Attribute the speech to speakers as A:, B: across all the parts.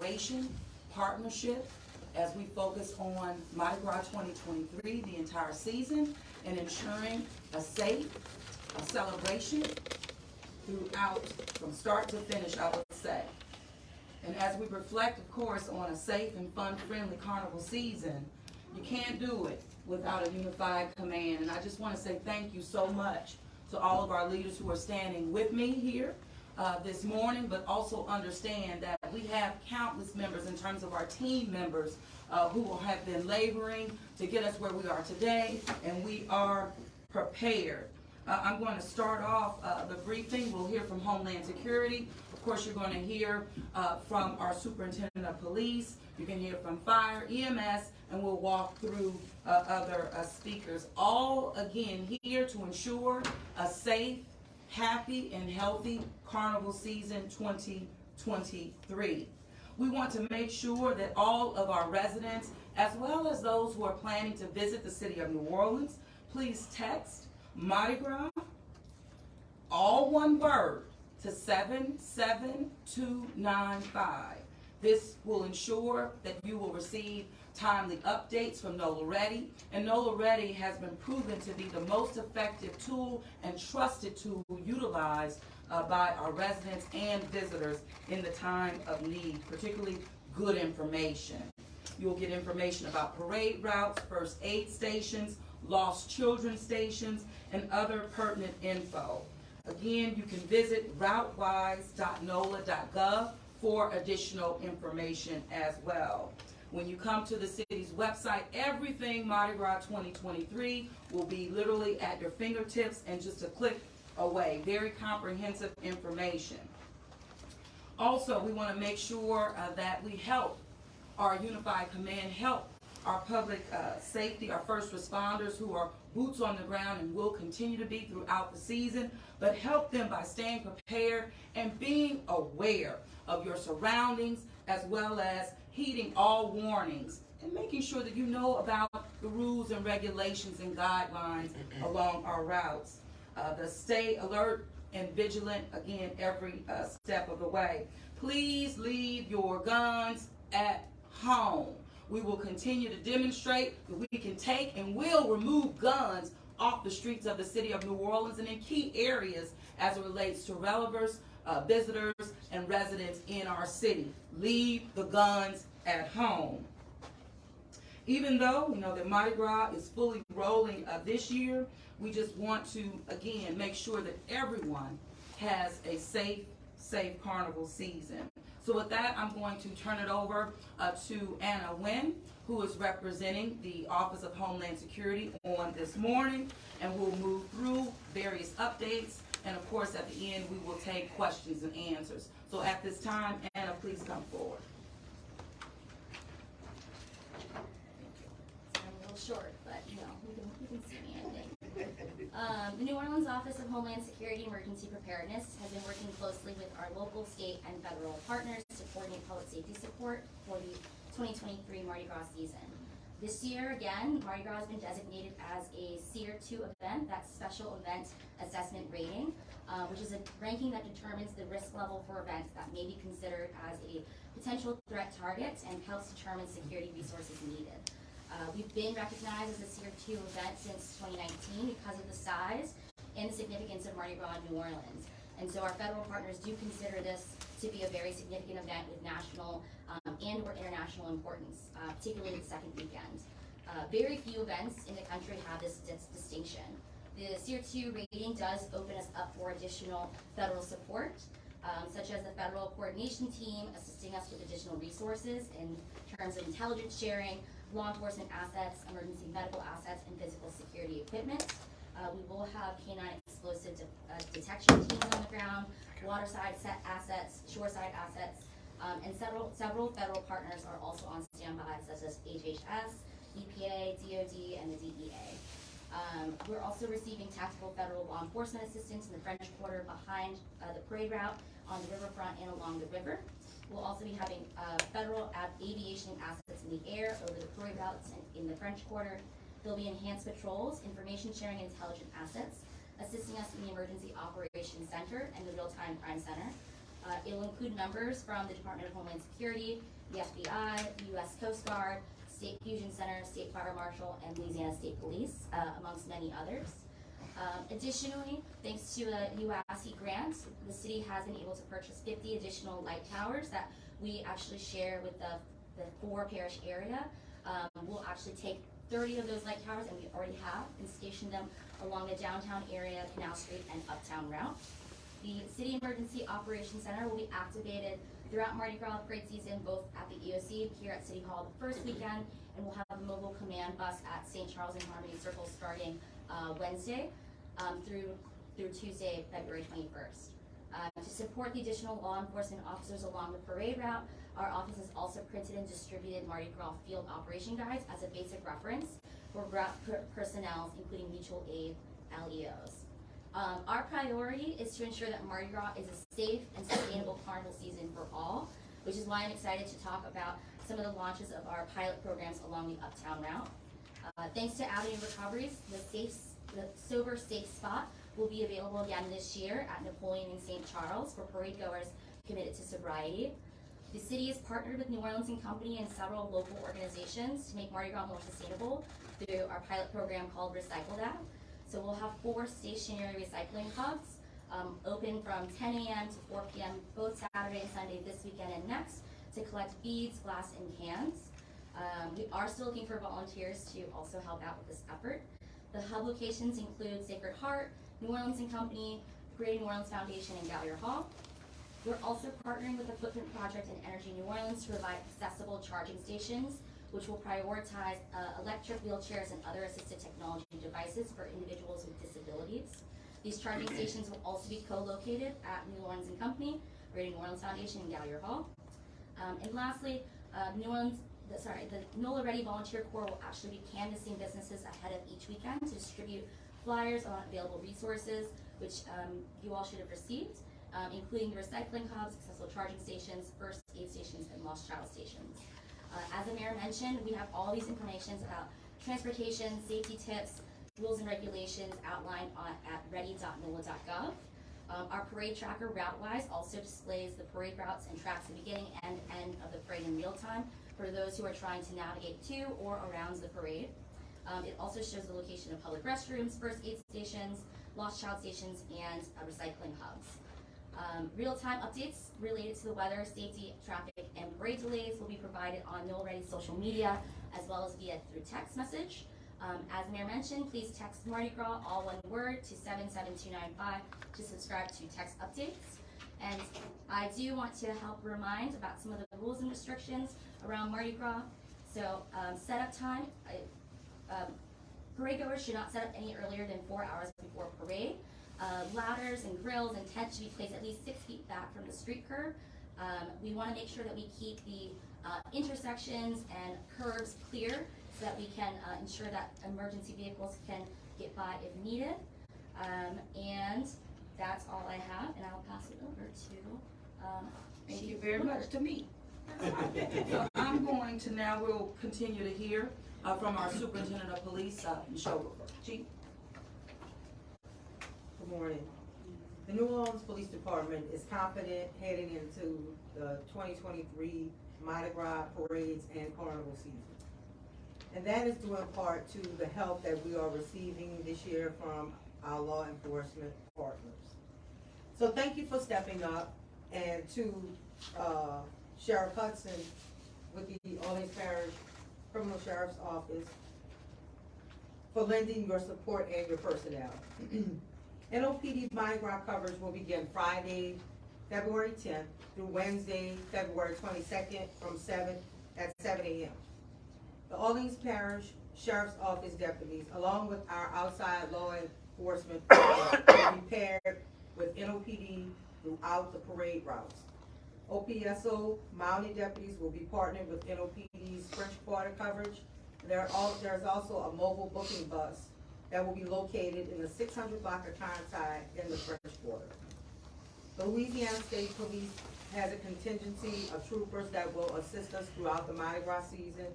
A: celebration, partnership, as we focus on Mardi Gras 2023, the entire season, and ensuring a safe celebration throughout, from start to finish, I would say. And as we reflect, of course, on a safe and fun-friendly carnival season, you can't do it without a unified command. And I just want to say thank you so much to all of our leaders who are standing with me here this morning, but also understand that we have countless members in terms of our team members who have been laboring to get us where we are today, and we are prepared. I'm going to start off the briefing. We'll hear from Homeland Security. Of course, you're going to hear from our Superintendent of Police. You can hear from Fire, EMS, and we'll walk through other speakers. All, again, here to ensure a safe, happy, and healthy Carnival season 2023. We want to make sure that all of our residents, as well as those who are planning to visit the city of New Orleans, please text Mardi Gras, all one word, to 77295. This will ensure that you will receive timely updates from NOLA Ready, and NOLA Ready has been proven to be the most effective tool and trusted tool utilized by our residents and visitors in the time of need, particularly good information. You'll get information about parade routes, first aid stations, lost children stations, and other pertinent info. Again, you can visit routewise.nola.gov for additional information as well. When you come to the city's website, everything Mardi Gras 2023 will be literally at your fingertips and just a click away. Very comprehensive information. Also, we want to make sure that we help our unified command, help our public safety, our first responders who are boots on the ground and will continue to be throughout the season, but help them by staying prepared and being aware of your surroundings, as well as heeding all warnings and making sure that you know about the rules and regulations and guidelines along our routes. The stay alert and vigilant, again, every step of the way. Please leave your guns at home. We will continue to demonstrate that we can take and will remove guns off the streets of the city of New Orleans and in key areas as it relates to relevers, visitors, and residents in our city. Leave the guns at home. Even though we know that Mardi Gras is fully rolling this year, we just want to, again, make sure that everyone has a safe carnival season. So with that, I'm going to turn it over to Anna Wynn, who is representing the Office of Homeland Security on this morning, and we'll move through various updates, and of course at the end we will take questions and answers. So at this time, Anna, please come forward.
B: I'm a little short, but you know, you can see me, I think. The New Orleans Office of Homeland Security Emergency Preparedness has been working closely with our local, state, and federal partners to coordinate public safety support for the 2023 Mardi Gras season. This year, again, Mardi Gras has been designated as a Tier 2 event, that's Special Event Assessment Rating, which is a ranking that determines the risk level for events that may be considered as a potential threat target and helps determine security resources needed. We've been recognized as a Tier 2 event since 2019 because of the size and the significance of Mardi Gras New Orleans. And so our federal partners do consider this to be a very significant event with national and or international importance, particularly the second weekend. Very few events in the country have this distinction. The Tier 2 rating does open us up for additional federal support, such as the Federal Coordination Team assisting us with additional resources in terms of intelligence sharing, law enforcement assets, emergency medical assets, and physical security equipment. We will have canine explosive detection teams on the ground, waterside assets, shoreside assets, and several federal partners are also on standby, such as HHS, EPA, DOD, and the DEA. We're also receiving tactical federal law enforcement assistance in the French Quarter behind the parade route, on the riverfront, and along the river. We'll also be having federal aviation assets in the air over the parade routes and in the French Quarter. There'll be enhanced patrols, information sharing, and intelligent assets, assisting us in the Emergency Operations Center and the Real-Time Crime Center. It'll include members from the Department of Homeland Security, the FBI, U.S. Coast Guard, State Fusion Center, State Fire Marshal, and Louisiana State Police, amongst many others. Additionally, thanks to a UASC grant, the city has been able to purchase 50 additional light towers that we actually share with the 4 parish area. We'll actually take 30 of those light towers, and we already have, and station them along the downtown area, Canal Street, and Uptown route. The City Emergency Operations Center will be activated throughout Mardi Gras parade season, both at the EOC here at City Hall the first weekend, and we'll have a mobile command bus at St. Charles and Harmony Circle starting Wednesday through Tuesday, February 21st. To support the additional law enforcement officers along the parade route, our office has also printed and distributed Mardi Gras field operation guides as a basic reference for route personnel, including mutual aid LEOs. Our priority is to ensure that Mardi Gras is a safe and sustainable carnival season for all, which is why I'm excited to talk about some of the launches of our pilot programs along the Uptown route. Thanks to Avenue Recoveries, the Sober Safe Spot will be available again this year at Napoleon and St. Charles for parade goers committed to sobriety. The city has partnered with New Orleans and Company and several local organizations to make Mardi Gras more sustainable through our pilot program called Recycle That. So we'll have 4 stationary recycling hubs open from 10 a.m. to 4 p.m. both Saturday and Sunday this weekend and next to collect beads, glass, and cans. We are still looking for volunteers to also help out with this effort. The hub locations include Sacred Heart, New Orleans and Company, Greater New Orleans Foundation, and Gallier Hall. We're also partnering with the Footprint Project and Energy New Orleans to provide accessible charging stations, which will prioritize electric wheelchairs and other assistive technology devices for individuals with disabilities. These charging stations will also be co-located at New Orleans and Company, Greater New Orleans Foundation, and Gallier Hall. And lastly, the NOLA Ready Volunteer Corps will actually be canvassing businesses ahead of each weekend to distribute flyers on available resources, which you all should have received, including the recycling hubs, accessible charging stations, first aid stations, and lost child stations. As the mayor mentioned, we have all these informations about transportation, safety tips, rules and regulations outlined at ready.nola.gov. Our parade tracker route-wise also displays the parade routes and tracks the beginning and end of the parade in real time for those who are trying to navigate to or around the parade. It also shows the location of public restrooms, first aid stations, lost child stations, and recycling hubs. Real-time updates related to the weather, safety, traffic, and parade delays will be provided on NOLA Ready social media as well as through text message. As the mayor mentioned, please text Mardi Gras, all one word, to 77295 to subscribe to text updates. And I do want to help remind about some of the rules and restrictions around Mardi Gras. So setup time, parade goers should not set up any earlier than 4 hours before parade. Ladders and grills and tents should be placed at least 6 feet back from the street curb. We want to make sure that we keep the intersections and curbs clear so that we can ensure that emergency vehicles can get by if needed. And that's all I have, and I'll pass it over to
A: Thank you very much to me. So I'm going to now, we'll continue to hear from our Superintendent of Police, Michelle Wilbur. Chief.
C: Good morning. The New Orleans Police Department is confident heading into the 2023 Mardi Gras parades and carnival season. And that is due in part to the help that we are receiving this year from our law enforcement partners. So thank you for stepping up, and to Sheriff Hudson with the Orleans Parish Criminal Sheriff's Office for lending your support and your personnel. NOPD Mardi Gras coverage will begin Friday, February 10th through Wednesday, February 22nd from 7 a.m. The Orleans Parish Sheriff's Office deputies, along with our outside law enforcement, will be paired with NOPD throughout the parade routes. OPSO mounted deputies will be partnered with NOPD's French Quarter coverage. There's also a mobile booking bus that will be located in the 600 block of Carnside in the French Quarter. The Louisiana State Police has a contingency of troopers that will assist us throughout the Mardi Gras season.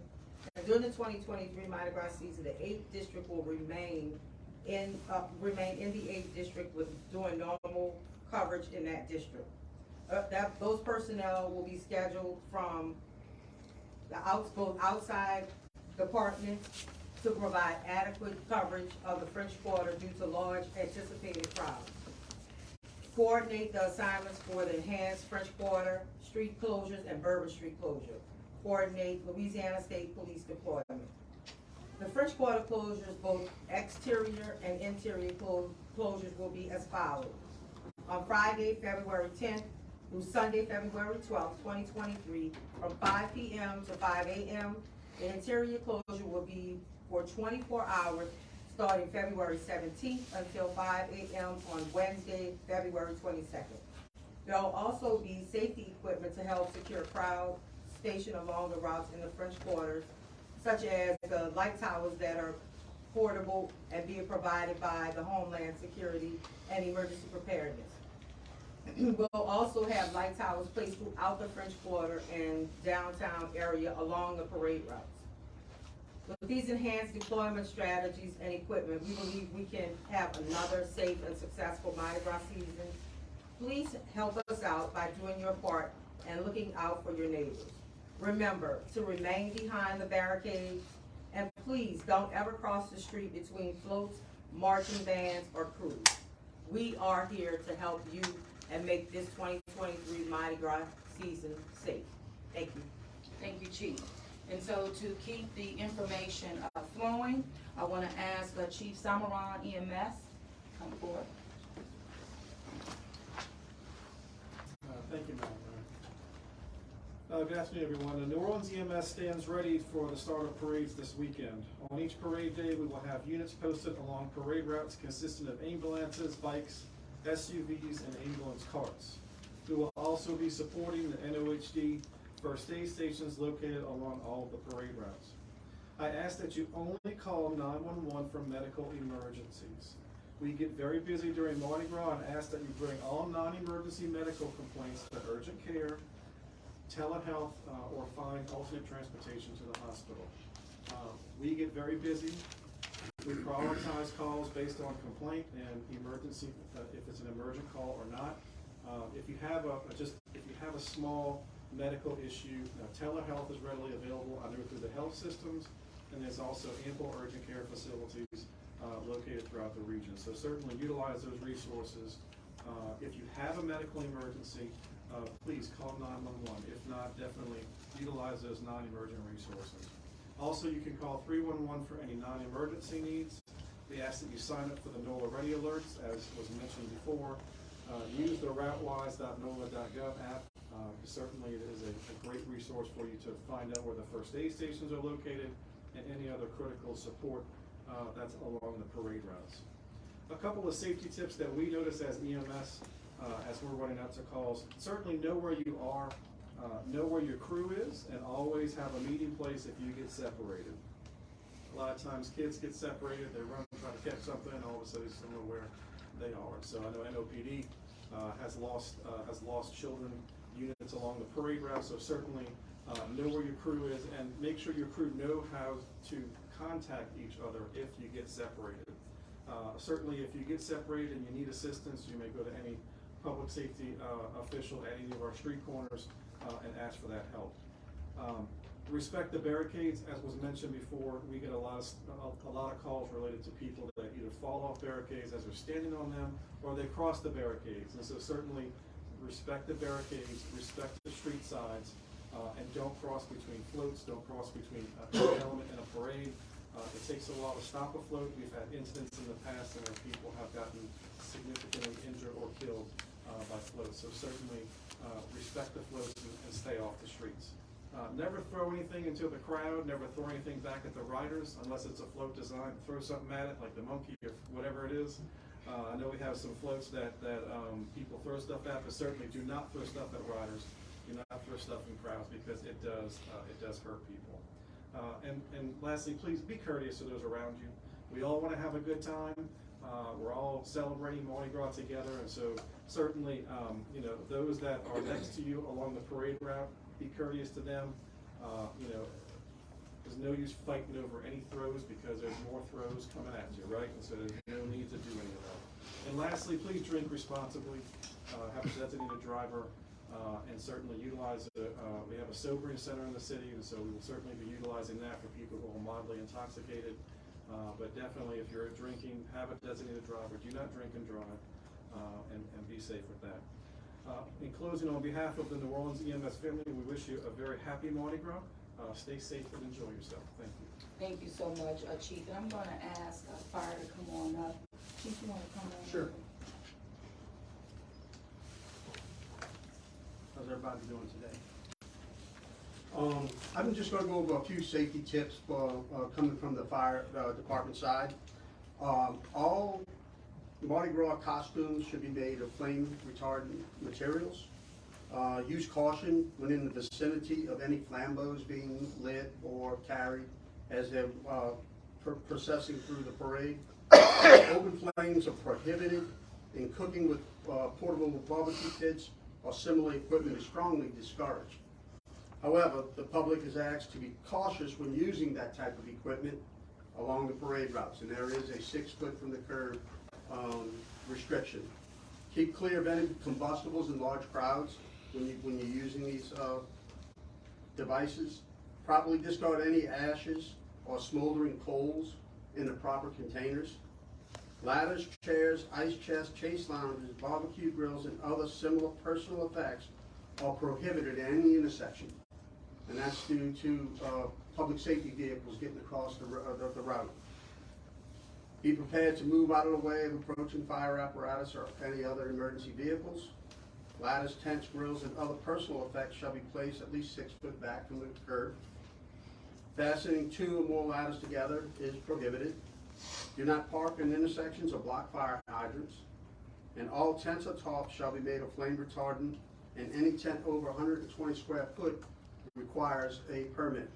C: And during the 2023 Mardi Gras season, the 8th District will remain in the 8th District with doing normal coverage in that district. those personnel will be scheduled from both outside departments to provide adequate coverage of the French Quarter due to large anticipated crowds. Coordinate the assignments for the enhanced French Quarter, street closures, and Bourbon Street closure. Coordinate Louisiana State Police deployment. The French Quarter closures, both exterior and interior closures, will be as follows. On Friday, February 10th through Sunday, February 12th, 2023, from 5 p.m. to 5 a.m., the interior closure will be for 24 hours, starting February 17th until 5 a.m. on Wednesday, February 22nd. There will also be safety equipment to help secure crowds stationed along the routes in the French Quarters, such as the light towers that are portable and being provided by the Homeland Security and Emergency Preparedness. We'll also have light towers placed throughout the French Quarter and downtown area along the parade routes. With these enhanced deployment strategies and equipment, we believe we can have another safe and successful Mardi Gras season. Please help us out by doing your part and looking out for your neighbors. Remember to remain behind the barricades, and please don't ever cross the street between floats, marching bands, or crews. We are here to help you and make this 2023 Mardi Gras season safe. Thank you.
A: Thank you, Chief. And so to keep the information flowing, I want to ask Chief Samaran EMS come forward.
D: Thank you, Madam Mayor. Good afternoon, everyone. The New Orleans EMS stands ready for the start of parades this weekend. On each parade day, we will have units posted along parade routes consisting of ambulances, bikes, SUVs, and ambulance carts. We will also be supporting the NOHD first aid stations located along all of the parade routes. I ask that you only call 911 for medical emergencies. We get very busy during Mardi Gras and ask that you bring all non-emergency medical complaints to urgent care, telehealth, or find alternate transportation to the hospital. We get very busy. We prioritize calls based on complaint and emergency, if it's an emergent call or not. If you have a small medical issue, telehealth is readily available either through the health systems, and there's also ample urgent care facilities located throughout the region. So certainly utilize those resources. If you have a medical emergency, please call 911. If not, definitely utilize those non-emergent resources. Also, you can call 311 for any non-emergency needs. We ask that you sign up for the NOLA Ready Alerts, as was mentioned before. Use the routewise.nola.gov app. Certainly it is a great resource for you to find out where the first aid stations are located and any other critical support that's along the parade routes. A couple of safety tips that we notice as EMS as we're running out to calls. Certainly know where you are, know where your crew is, and always have a meeting place if you get separated. A lot of times kids get separated, they run trying to catch something, and all of a sudden they don't know where they are. So I know NOPD has lost children units along the parade route, so certainly know where your crew is and make sure your crew know how to contact each other if you get separated. Certainly if you get separated and you need assistance, you may go to any public safety official at any of our street corners and ask for that help. Respect the barricades. As was mentioned before, we get a lot of calls related to people that either fall off barricades as they're standing on them, or they cross the barricades. And so certainly respect the barricades, respect the street sides, and don't cross between floats, don't cross between an element in a parade. It takes a while to stop a float. We've had incidents in the past where people have gotten significantly injured or killed by floats. So certainly respect the floats and stay off the streets. Never throw anything into the crowd, never throw anything back at the riders unless it's a float design. Throw something at it like the monkey or whatever it is. I know we have some floats that people throw stuff at, but certainly do not throw stuff at riders. Do not throw stuff in crowds because it does hurt people. And lastly, please be courteous to those around you. We all want to have a good time. We're all celebrating Mardi Gras together, and so certainly, those that are next to you along the parade route, be courteous to them. There's no use fighting over any throws because there's more throws coming at you, right? And so there's no need to do any of that. And lastly, please drink responsibly. Have a designated driver. and certainly utilize we have a sobering center in the city, and so we will certainly be utilizing that for people who are mildly intoxicated. But definitely, if you're drinking, have a designated driver. Do not drink and drive, and be safe with that. In closing, on behalf of the New Orleans EMS family, we wish you a very happy Mardi Gras. Stay safe and enjoy yourself. Thank you.
A: Thank you so much, Chief. And I'm gonna ask Fire to come on up. Chief, you wanna come on?
E: Sure.
A: up?
E: How's everybody doing today? I'm just going to go over a few safety tips coming from the fire department side. All Mardi Gras costumes should be made of flame retardant materials. Use caution when in the vicinity of any flambeaus being lit or carried as they're processing through the parade. Open flames are prohibited, and cooking with portable barbecue pits or similar equipment is strongly discouraged. However, the public is asked to be cautious when using that type of equipment along the parade routes, and there is a 6 foot from the curb restriction. Keep clear of any combustibles in large crowds when you're using these devices. Properly discard any ashes or smoldering coals in the proper containers. Ladders, chairs, ice chests, chase lounges, barbecue grills, and other similar personal effects are prohibited at any intersection. And that's due to public safety vehicles getting across the route. Be prepared to move out of the way of approaching fire apparatus or any other emergency vehicles. Ladders, tents, grills, and other personal effects shall be placed at least 6 foot back from the curb. Fastening 2 or more ladders together is prohibited. Do not park in intersections or block fire hydrants. And all tents or tops shall be made of flame retardant, and any tent over 120 square foot requires a permit.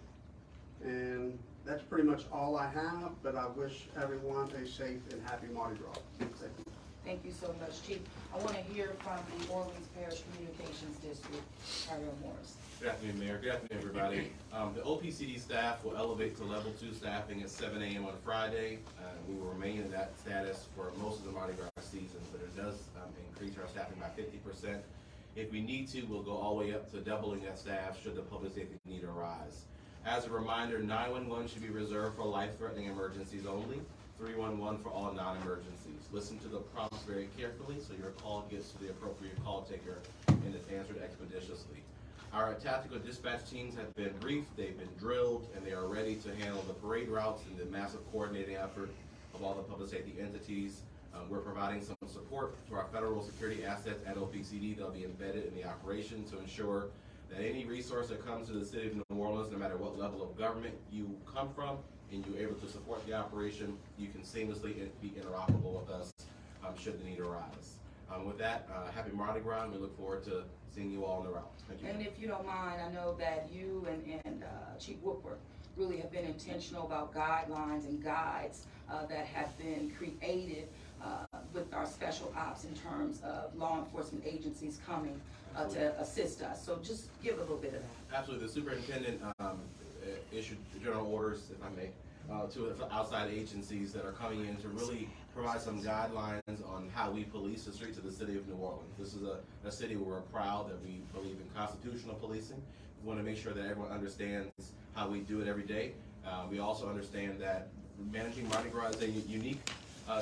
E: And that's pretty much all I have, but I wish everyone a safe and happy Mardi Gras. Thank you.
A: Thank you so much, Chief. I wanna hear from the Orleans Parish Communications District, Tyrell Morris.
F: Good afternoon, Mayor. Good afternoon, everybody. The OPCD staff will elevate to level 2 staffing at 7 a.m. on Friday. We will remain in that status for most of the Mardi Gras season, but it does increase our staffing by 50%. If we need to, we'll go all the way up to doubling that staff should the public safety need arise. As a reminder, 911 should be reserved for life-threatening emergencies only. 311 for all non-emergencies. Listen to the prompts very carefully so your call gets to the appropriate call taker and is answered expeditiously. Our tactical dispatch teams have been briefed, they've been drilled, and they are ready to handle the parade routes and the massive coordinating effort of all the public safety entities. We're providing some support to our federal security assets at OPCD. They'll be embedded in the operation to ensure that any resource that comes to the city of New Orleans, no matter what level of government you come from, and you're able to support the operation, you can seamlessly be interoperable with us should the need arise. With that, happy Mardi Gras, and we look forward to seeing you all on the route. Thank you.
A: And if you don't mind, I know that you and Chief Woodward really have been intentional about guidelines and guides that have been created with our special ops in terms of law enforcement agencies coming to assist us. So just give a little bit of that.
F: Absolutely. The superintendent issued general orders, if I may, to outside agencies that are coming in to really provide some guidelines on how we police the streets of the city of New Orleans. This is a city where we're proud that we believe in constitutional policing. We want to make sure that everyone understands how we do it every day. We also understand that managing Mardi Gras is a unique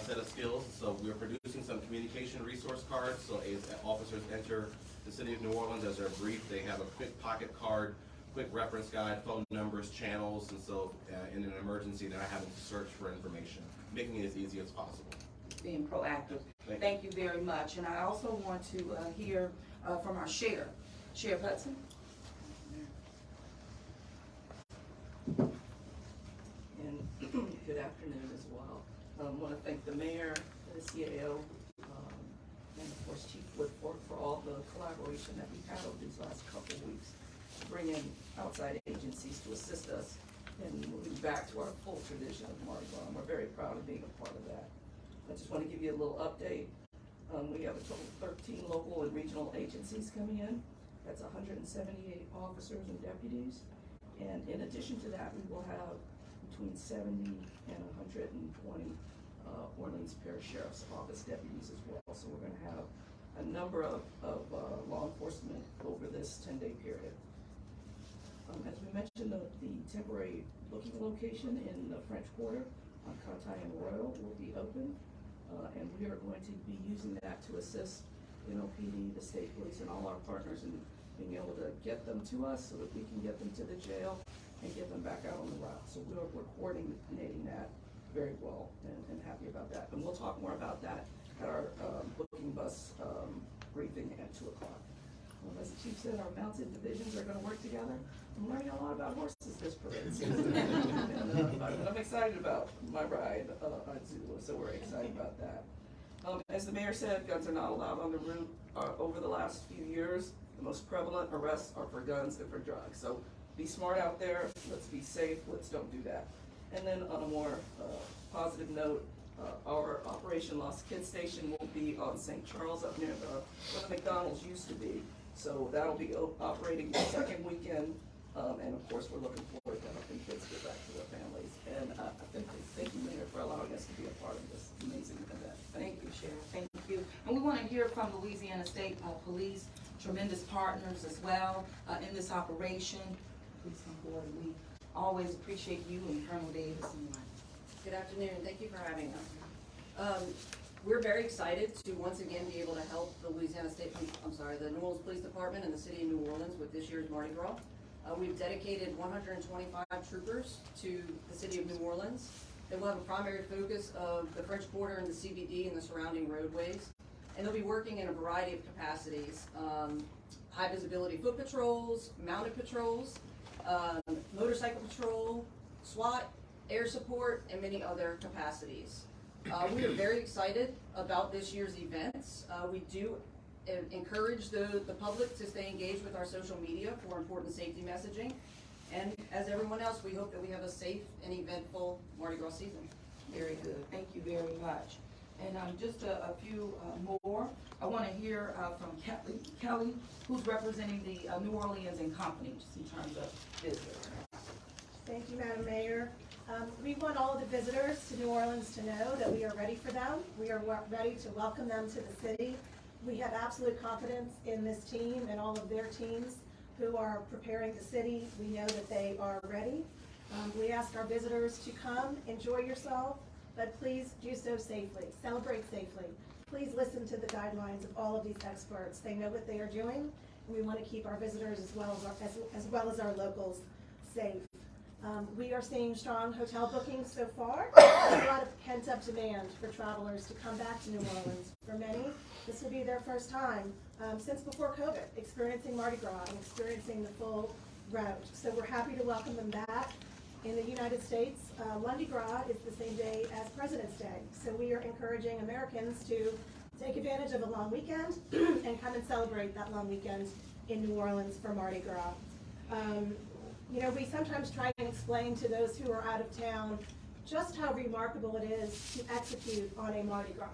F: set of skills, so we're producing some communication resource cards, so as officers enter the city of New Orleans, as they're briefed, they have a quick pocket card, quick reference guide, phone numbers, channels, and so in an emergency, they're not having to search for information, making it as easy as possible.
A: Being proactive. Thank you very much. And I also want to hear from our Sheriff Hudson.
G: And good afternoon as well. I want to thank the mayor, the CAO, and of course Chief Woodford for all the collaboration that we've had over these last couple of weeks, to bring in outside agencies to assist us in moving back to our full tradition of Mardi Gras. We're very proud of being a part of that. I just want to give you a little update. We have a total of 13 local and regional agencies coming in. That's 178 officers and deputies. And in addition to that, we will have between 70 and 120 Orleans Parish Sheriff's Office deputies as well. So we're going to have a number of law enforcement over this 10-day period. As we mentioned, the temporary booking location in the French Quarter on Cartier and Royal will be open, and we are going to be using that to assist NOPD, the state police, and all our partners in being able to get them to us so that we can get them to the jail and get them back out on the route. So we're coordinating that very well and happy about that. And we'll talk more about that at our booking bus briefing at 2 o'clock. As the chief said, our mounted divisions are going to work together. I'm learning a lot about horses this parade season. And I'm excited about my ride on Zulu, so we're excited about that. As the mayor said, guns are not allowed on the route. Over the last few years, the most prevalent arrests are for guns and for drugs. So be smart out there, let's be safe, let's don't do that. And then on a more positive note, our Operation Lost Kids Station will be on St. Charles up near where the McDonald's used to be. So that'll be operating the second weekend, and of course we're looking forward to helping kids get back to their families. And thank you, Mayor, for allowing us to be a part of this amazing event.
A: Thank you, Sheriff. Thank you. And we want to hear from Louisiana State Police, tremendous partners as well in this operation. Please come forward. We always appreciate you and Colonel Davis and Mike.
H: Good afternoon, thank you for having us. We're very excited to once again be able to help the the New Orleans Police Department and the City of New Orleans with this year's Mardi Gras. We've dedicated 125 troopers to the City of New Orleans. They will have a primary focus of the French Quarter and the CBD and the surrounding roadways. And they'll be working in a variety of capacities. High visibility foot patrols, mounted patrols, motorcycle patrol, SWAT, air support, and many other capacities. We are very excited about this year's events. We do encourage the public to stay engaged with our social media for important safety messaging. And as everyone else, we hope that we have a safe and eventful Mardi Gras season.
A: Very good. Thank you very much. And just a few more. I want to hear from Kelly, who's representing the New Orleans and Company, just in terms of visitors.
I: Thank you, Madam Mayor. We want all of the visitors to New Orleans to know that we are ready for them. We are ready to welcome them to the city. We have absolute confidence in this team and all of their teams who are preparing the city. We know that they are ready. We ask our visitors to come, enjoy yourself, but please do so safely, celebrate safely. Please listen to the guidelines of all of these experts. They know what they are doing. We want to keep our visitors as well as our locals safe. We are seeing strong hotel bookings so far. There's a lot of pent-up demand for travelers to come back to New Orleans. For many, this will be their first time since before COVID, experiencing Mardi Gras and experiencing the full route. So we're happy to welcome them back. In the United States, Mardi Gras is the same day as President's Day. So we are encouraging Americans to take advantage of a long weekend and come and celebrate that long weekend in New Orleans for Mardi Gras. We sometimes try to explain to those who are out of town just how remarkable it is to execute on a Mardi Gras.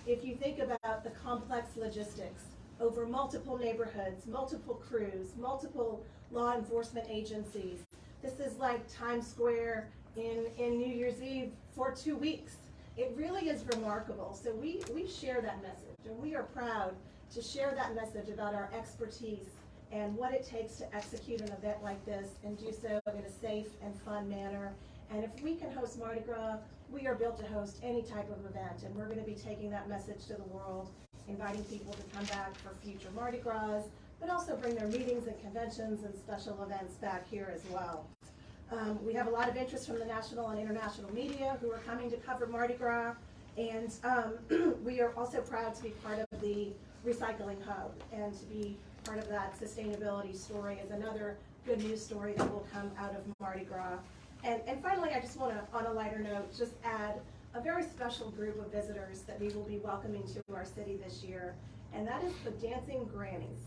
I: If you think about the complex logistics over multiple neighborhoods, multiple crews, multiple law enforcement agencies, this is like Times Square in New Year's Eve for 2 weeks. It really is remarkable. So we share that message, and we are proud to share that message about our expertise and what it takes to execute an event like this and do so in a safe and fun manner. And if we can host Mardi Gras, we are built to host any type of event, and we're going to be taking that message to the world, inviting people to come back for future Mardi Gras, but also bring their meetings and conventions and special events back here as well. We have a lot of interest from the national and international media who are coming to cover Mardi Gras, and we are also proud to be part of the recycling hub and to be part of that sustainability story is another good news story that will come out of Mardi Gras. And finally, I just want to, on a lighter note, just add a very special group of visitors that we will be welcoming to our city this year, and that is the Dancing Grannies.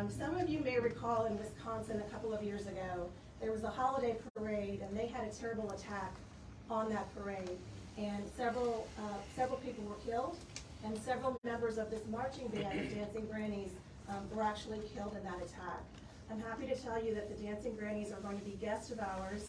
I: Some of you may recall in Wisconsin a couple of years ago, there was a holiday parade, and they had a terrible attack on that parade, and several people were killed, and several members of this marching band of Dancing Grannies were actually killed in that attack. I'm happy to tell you that the Dancing Grannies are going to be guests of ours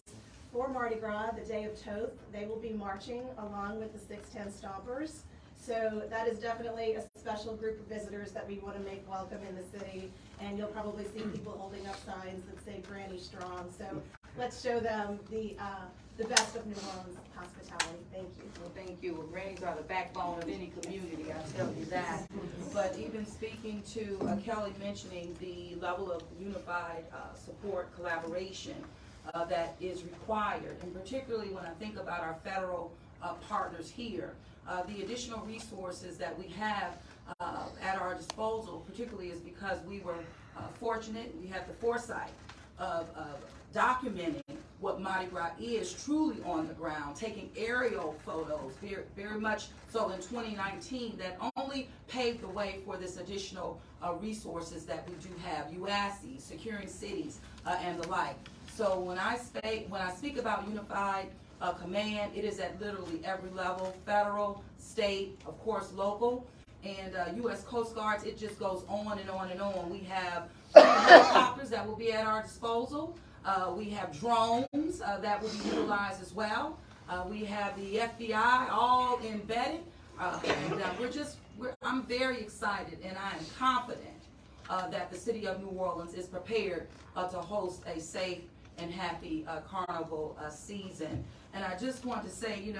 I: for Mardi Gras, the day of Thoth. They will be marching along with the 610 Stompers. So that is definitely a special group of visitors that we want to make welcome in the city. And you'll probably see people holding up signs that say Granny Strong. So let's show them the best of New Orleans hospitality. Thank you.
A: Well, thank you. Well, grannies are the backbone of any community, I tell you that. But even speaking to Kelly mentioning the level of unified support, collaboration that is required, and particularly when I think about our federal partners here, the additional resources that we have at our disposal, particularly is because we were fortunate, we had the foresight of documenting what Mardi Gras is truly on the ground, taking aerial photos, very much so in 2019, that only paved the way for this additional resources that we do have, UASI, securing cities, and the like. So when I speak about unified command, it is at literally every level, federal, state, of course local, and U.S. Coast Guards. It just goes on and on and on. We have helicopters that will be at our disposal. We have drones that will be utilized as well. We have the FBI all embedded, and I'm very excited, and I am confident that the city of New Orleans is prepared to host a safe and happy carnival season. And I just want to say,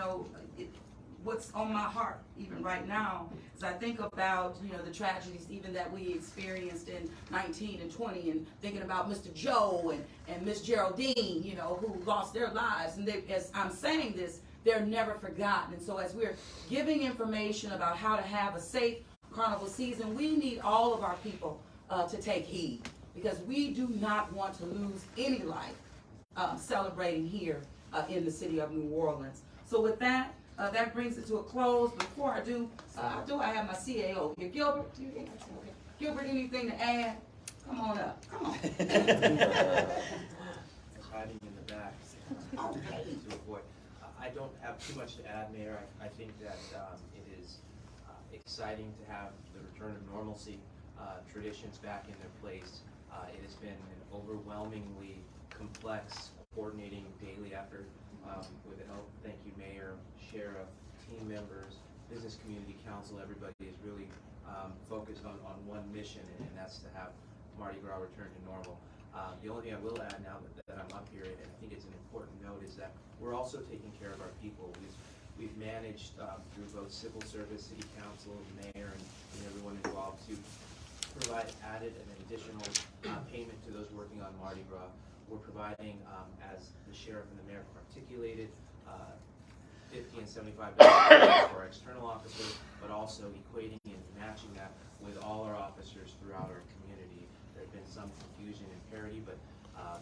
A: what's on my heart even right now is I think about, the tragedies even that we experienced in 19 and 20, and thinking about Mr. Joe and Miss Geraldine, who lost their lives. And as I'm saying this, they're never forgotten. And so as we're giving information about how to have a safe carnival season, we need all of our people to take heed, because we do not want to lose any life celebrating here in the city of New Orleans. So with that, that brings it to a close. Before I do, I have my CAO here. Gilbert, anything to add? Come on up. Come on.
J: Hiding in the back. To avoid. I don't have too much to add, Mayor. I think that it is exciting to have the return of normalcy, traditions back in their place. It has been an overwhelmingly complex coordinating daily effort with the help, thank you, Mayor, Sheriff, team members, business community council. Everybody is really focused on one mission, and that's to have Mardi Gras return to normal. The only thing I will add now that I'm up here, and I think it's an important note, is that we're also taking care of our people. We've managed through both civil service, city council, mayor, and everyone involved to provide added and additional payment to those working on Mardi Gras. We're providing, as the sheriff and the mayor articulated, $50 and $75 for our external officers, but also equating and matching that with all our officers throughout our community. There have been some confusion and parity, but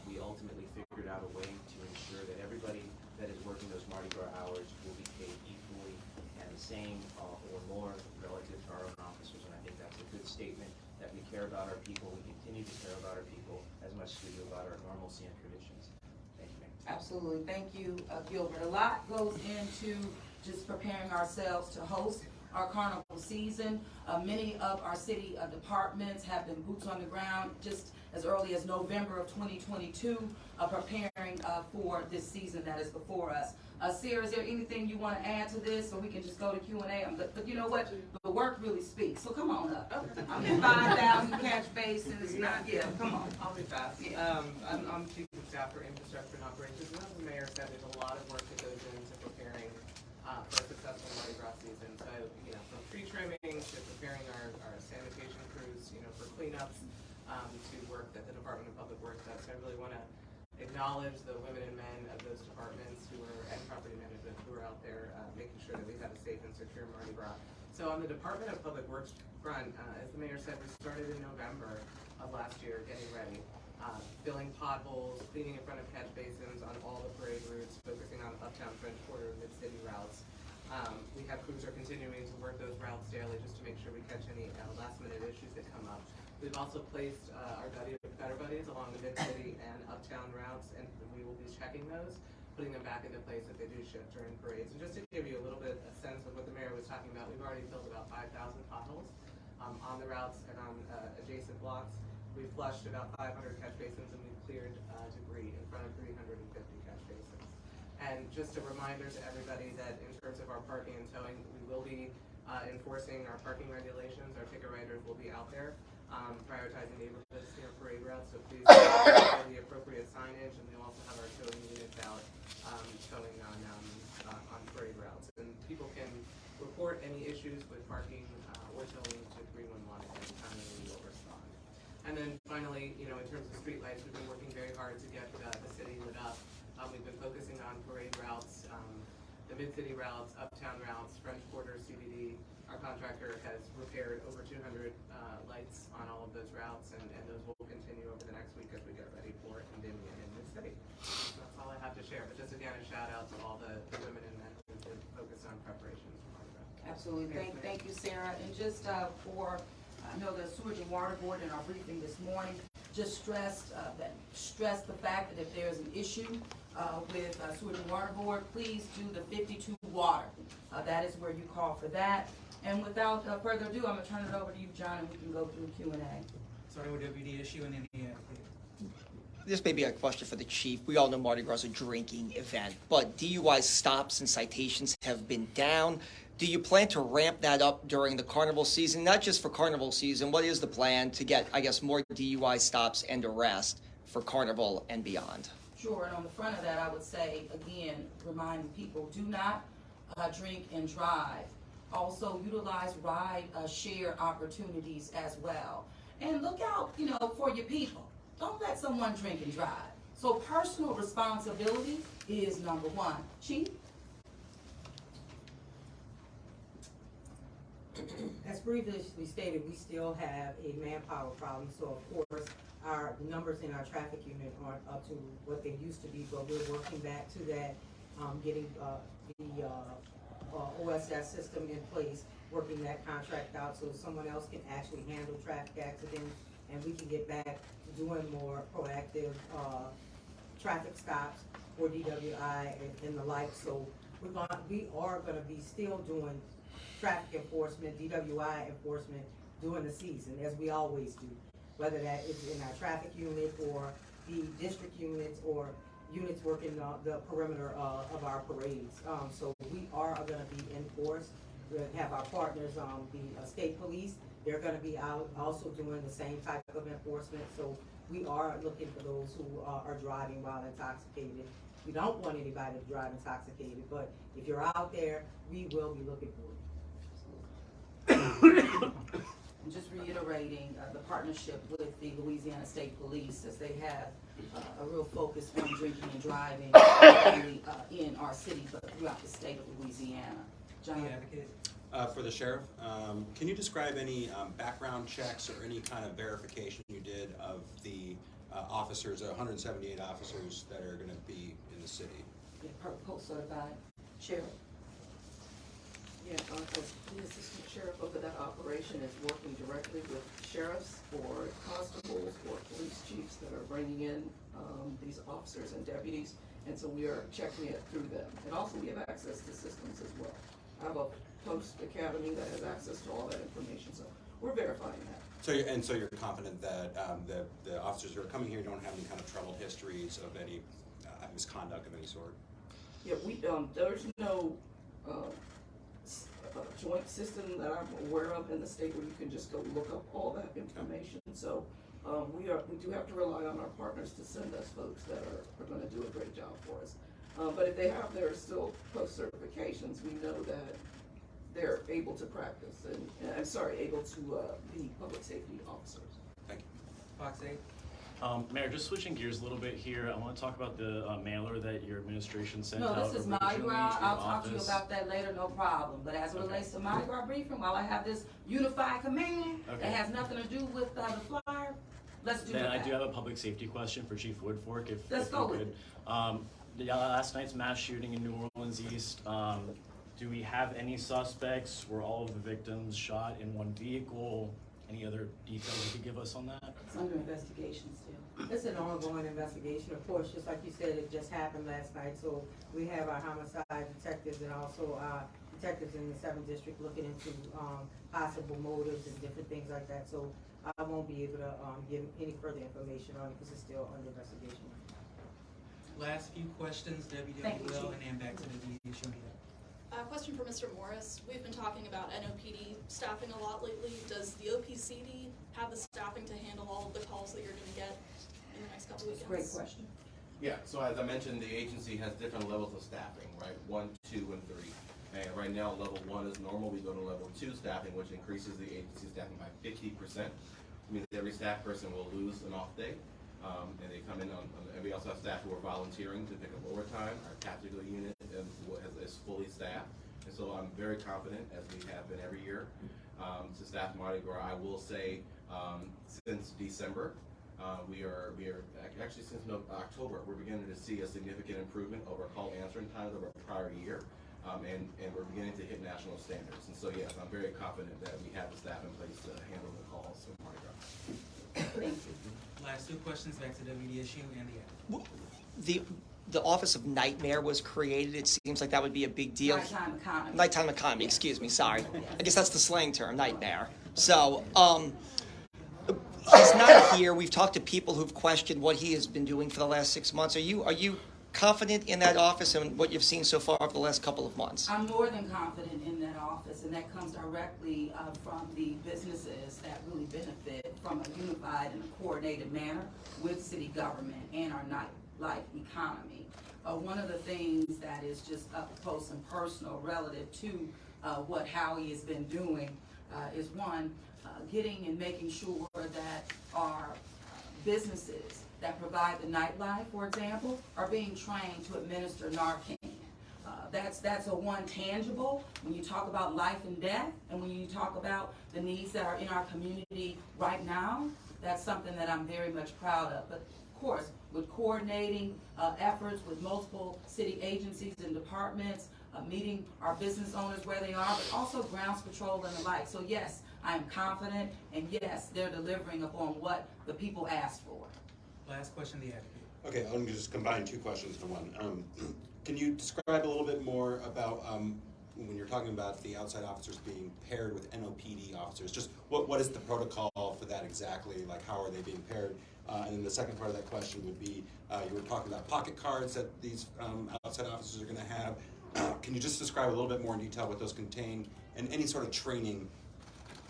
J: we ultimately figured out a way to ensure that everybody that is working those Mardi Gras hours will be paid equally and the same or more relative to our own officers. And I think that's a good statement that we care about our people. We continue to care about our people as much as we do about our normalcy and traditions. Thank you, Mayor.
A: Absolutely. Thank you, Gilbert. A lot goes into just preparing ourselves to host our carnival season. Many of our city departments have been boots on the ground just as early as November of 2022, preparing for this season that is before us. Sarah, is there anything you want to add to this, or we can just go to Q&A? But you know what? The work really speaks, so come on up. I'm in 5,000 catch basins. Come on.
K: I'll be fast.
A: Yeah.
K: I'm Chief of Staff for Infrastructure and Operations, and as the mayor said, there's a lot of work that goes into preparing for a successful Mardi Gras season. So, from tree trimming to preparing our sanitation crews, for cleanups, to work that the Department of Public Works does. So I really want to acknowledge the women and men of those departments and property management who are out there making sure that we have a safe and secure Mardi Gras. So on the Department of Public Works front, as the mayor said, we started in November of last year getting ready, filling potholes, cleaning in front of catch basins on all the parade routes, focusing on Uptown, French Quarter, and Mid-City routes. We have crews are continuing to work those routes daily just to make sure we catch any last-minute issues that come up. We've also placed our Better Buddies along the Mid-City and Uptown routes, and we will be checking those, putting them back into place if they do shift during parades. And just to give you a little bit a sense of what the mayor was talking about, we've already filled about 5,000 potholes on the routes and on adjacent blocks. We've flushed about 500 catch basins, and we've cleared debris in front of 350 catch basins. And just a reminder to everybody that in terms of our parking and towing, we will be enforcing our parking regulations. Our ticket writers will be out there, prioritizing neighborhoods near parade routes, so please follow the appropriate signage, and they'll also have our towing units out, towing on parade routes. And people can report any issues with parking or towing to 311 at any time, and we will respond. And then finally, in terms of streetlights, we've been working very hard to get the city lit up. We've been focusing on parade routes, the mid-city routes, uptown routes, French Quarter, CBD. Our contractor has repaired over 200 lights on all of those routes, and those will continue over the next week as we get ready for Endymion in mid-city. That's all I have to share, but just again, a shout out to all the women and men who have focused on preparations for Mardi Gras.
A: Absolutely. Thank you, Sarah. And just I know the Sewage and Water Board in our briefing this morning just stressed the fact that if there's an issue with Sewage and Water Board, please do the 52 water. That is where you call for that. And without further ado, I'm going to turn it over to you, John, and we can go through Q&A.
L: Starting with WD issue and then the
M: This may be a question for the chief. We all know Mardi Gras is a drinking event, but DUI stops and citations have been down. Do you plan to ramp that up during the carnival season? Not just for carnival season, what is the plan to get, more DUI stops and arrests for carnival and beyond?
A: Sure, and on the front of that, I would say, again, reminding people, do not drink and drive. Also, utilize ride share opportunities as well. And look out, for your people. Don't let someone drink and drive. So personal responsibility is number one. Chief?
C: As previously stated, we still have a manpower problem, so of course, our numbers in our traffic unit aren't up to what they used to be, but we're working back to that, getting the OSS system in place, working that contract out so someone else can actually handle traffic accidents, and we can get back to doing more proactive traffic stops for DWI and the like. So we are gonna be still doing traffic enforcement, DWI enforcement during the season, as we always do, whether that is in our traffic unit or the district units or units working the perimeter of our parades. So we are gonna be in force. We'll have our partners, the state police, they're gonna be out also doing the same type of enforcement. So we are looking for those who are driving while intoxicated. We don't want anybody to drive intoxicated, but if you're out there, we will be looking for you.
A: And just reiterating the partnership with the Louisiana State Police, as they have a real focus on drinking and driving, not only in our city, but throughout the state of Louisiana. John?
N: For the sheriff, can you describe any background checks or any kind of verification you did of the officers, 178 officers that are going to be in the city?
A: Yeah, post-certified. Sheriff?
G: Yeah, the assistant sheriff over that operation is working directly with sheriffs or constables or police chiefs that are bringing in these officers and deputies, and so we are checking it through them. And also we have access to systems as well. I have a post academy that has access to all that information, so we're verifying that.
N: So you're confident that the officers who are coming here don't have any kind of troubled histories of any misconduct of any sort?
G: Yeah, there's no joint system that I'm aware of in the state where you can just go look up all that information. So we do have to rely on our partners to send us folks that are going to do a great job for us. But if they have their still post certifications, we know that they're able to practice and able to be public safety officers.
N: Thank you.
L: Fox 8.
O: Mayor, just switching gears a little bit here, I want to talk about the mailer that your administration sent out.
A: No, this is Mardi Gras. I'll talk to you
O: office.
A: about that later, no problem. But as it relates to Mardi Gras briefing, while I have this unified command that has nothing to do with the flyer, let's do that.
O: Then I do have a public safety question for Chief Woodfork, if
A: Let's go with
O: it. Last night's mass shooting in New Orleans East, do we have any suspects? Were all of the victims shot in one vehicle? Any other details you could give us on that?
A: It's under investigation still.
C: It's an ongoing investigation. Of course, just like you said, it just happened last night. So we have our homicide detectives and also our detectives in the 7th district looking into possible motives and different things like that. So I won't be able to give any further information on it because it's still under investigation.
L: Last few questions, Debbie
A: Thank you,
L: Will,
A: Chief.
L: and then back to the issue.
P: Question for Mr. Morris. We've been talking about NOPD staffing a lot lately. Does the OPCD have the staffing to handle all of the calls that you're going to get in the next couple weekends?
A: Great question.
F: Yeah, so as I mentioned, the agency has different levels of staffing, right? 1, 2, and 3. And right now, level 1 is normal. We go to level 2 staffing, which increases the agency staffing by 50%. It means every staff person will lose an off day. And they come in and we also have staff who are volunteering to pick up overtime. Our tactical unit is fully staffed. And so I'm very confident, as we have been every year, to staff Mardi Gras. I will say, since December, we are actually since October, we're beginning to see a significant improvement over call answering times over a prior year. And we're beginning to hit national standards. And so, yes, I'm very confident that we have the staff in place to handle the calls for Mardi Gras.
A: Thank you.
L: Last two questions back to WD issue and the ad.
M: The Office of Nightmare was created. It seems like that would be a big deal.
A: Nighttime economy.
M: Nighttime economy, excuse me, sorry. I guess that's the slang term, nightmare. So, he's not here. We've talked to people who've questioned what he has been doing for the last 6 months. Are you confident in that office and what you've seen so far over the last couple of months?
A: I'm more than confident in that office, and that comes directly from the businesses that really benefit from a unified and a coordinated manner with city government and our nightlife economy. One of the things that is just up close and personal relative to what Howie has been doing is one, getting and making sure that our businesses that provide the nightlife, for example, are being trained to administer Narcan. That's a one tangible when you talk about life and death, and when you talk about the needs that are in our community right now. That's something that I'm very much proud of. But of course, with coordinating efforts with multiple city agencies and departments, meeting our business owners where they are, but also grounds patrol and the like. So yes, I am confident, and yes, they're delivering upon what the people asked for.
L: Last question, the advocate.
N: Okay, I'm gonna just combine two questions into one. Can you describe a little bit more about when you're talking about the outside officers being paired with NOPD officers? Just what is the protocol for that exactly? Like, how are they being paired? And then the second part of that question would be, you were talking about pocket cards that these outside officers are gonna have. Can you just describe a little bit more in detail what those contain and any sort of training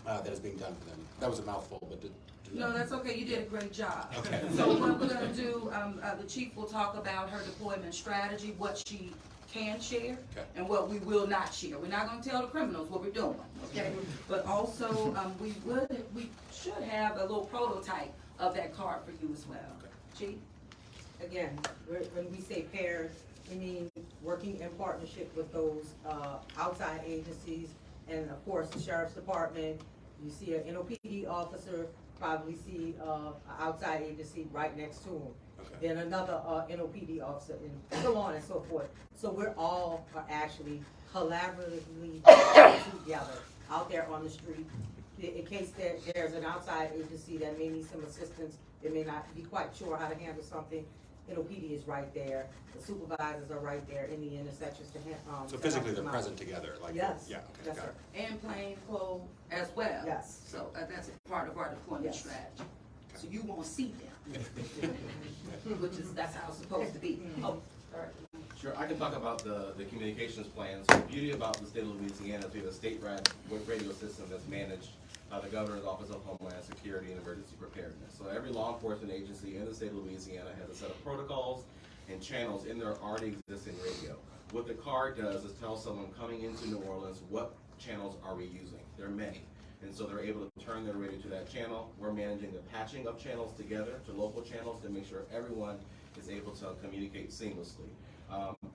N: that is being done for them? That was a mouthful, but
A: No, that's okay. You did a great job.
N: Okay.
A: So what we're going to do, the chief will talk about her deployment strategy, what she can share,
N: okay,
A: and what we will not share. We're not going to tell the criminals what we're doing, okay? But also, we should have a little prototype of that card for you as well.
N: Okay.
A: Chief?
C: Again, when we say paired, we mean working in partnership with those outside agencies, and of course, the sheriff's department. You see an NOPD officer, probably see an outside agency right next to him.
N: Okay.
C: Then another NOPD officer, and so on and so forth. So we're all actually collaboratively together out there on the street. In case there's an outside agency that may need some assistance, they may not be quite sure how to handle something, NOPD is right there. The supervisors are right there in the intersections to
N: so physically they're present together, like
C: yes,
N: yeah, okay,
C: yes,
N: got
C: sir.
N: it.
A: And plain clothes as well.
C: Yes.
A: So that's a part of our deployment
C: Yes.
A: strategy. So you won't see them, that's how it's supposed to be. Oh, sorry.
F: Sure, I can talk about the communications plans. The beauty about the state of Louisiana is we have a state radio system that's managed by the Governor's Office of Homeland Security and Emergency Preparedness. So every law enforcement agency in the state of Louisiana has a set of protocols and channels in their already existing radio. What the card does is tell someone coming into New Orleans what channels are we using. There are many. And so they're able to turn their radio to that channel. We're managing the patching of channels together to local channels to make sure everyone is able to communicate seamlessly.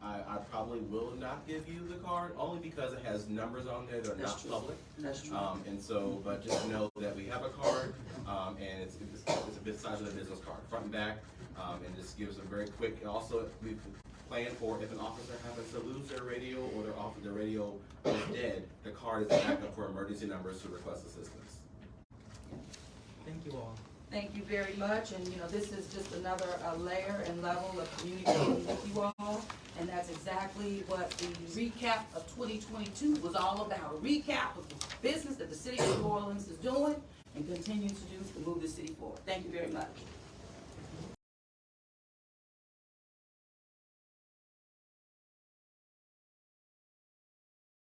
F: I probably will not give you the card only because it has numbers on there that are not public.
A: That's true.
F: And so, but just know that we have a card, and it's a bit size of the business card, front and back, and this gives a very quick. And also, we plan for if an officer happens to lose their radio or their radio is dead, the card is backup for emergency numbers to request assistance.
L: Thank you all.
A: Thank you very much, and this is just another layer and level of communicating with you all, and that's exactly what the recap of 2022 was all about, a recap of the business that the city of New Orleans is doing and continues to do to move the city forward. Thank you very much.